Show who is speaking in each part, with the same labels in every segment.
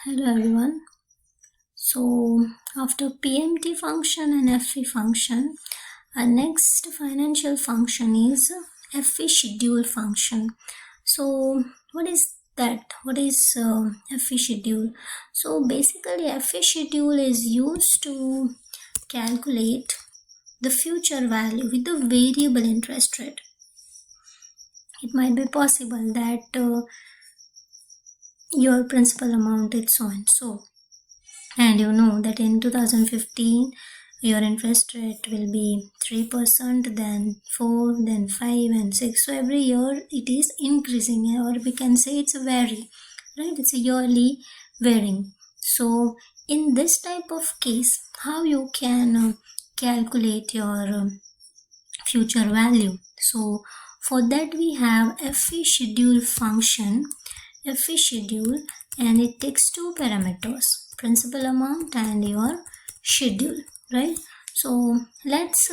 Speaker 1: Hello everyone. So after PMT function and FE function, our next financial function is FE schedule function. So what is that? What is FE schedule? So basically FE schedule is used to calculate the future value with the variable interest rate. It might be possible that your principal amount is so and so, and you know that in 2015 your interest rate will be 3%, then 4, then 5 and 6. So every year it is increasing, or we can say it's a vary, right? It's a yearly varying. So in this type of case, how you can calculate your future value? So for that we have FE schedule function, FE schedule, and it takes two parameters, principal amount and your schedule, right? So let's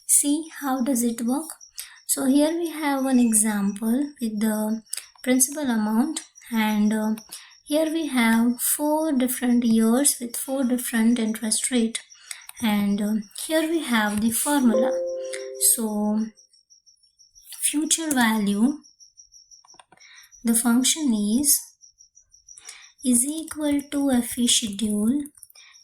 Speaker 1: see how does it work. So here we have one example with the principal amount, and here we have 4 different years with 4 different interest rate, and here we have the formula. So future value, the function is equal to FE schedule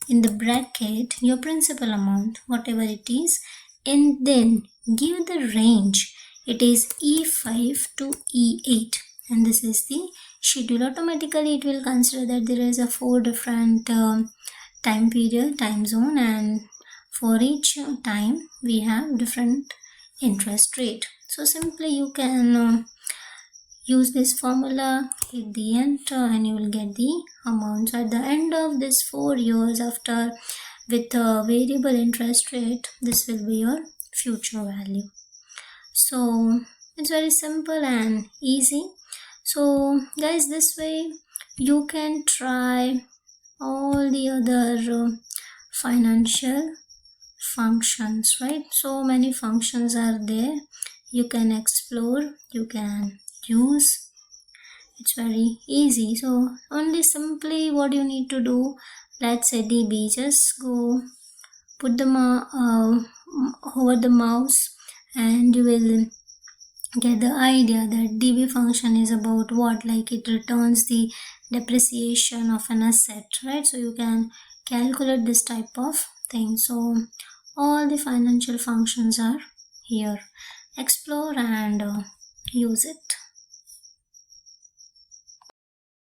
Speaker 1: in the bracket your principal amount, whatever it is, and then give the range. It is E5 to E8, and this is the schedule. Automatically it will consider that there is a 4 different time period, time zone, and for each time we have different interest rate. So simply you can use this formula, hit the enter, and you will get the amount. So at the end of this 4 years after with a variable interest rate, this will be your future value. So it's very simple and easy. So guys, this way you can try all the other financial functions, right? So many functions are there, you can explore, you can use. It's very easy. So only simply what you need to do, let's say DB, just go put the over the mouse and you will get the idea that DB function is about what, like it returns the depreciation of an asset, right? So you can calculate this type of thing. So all the financial functions are here. Explore and use it.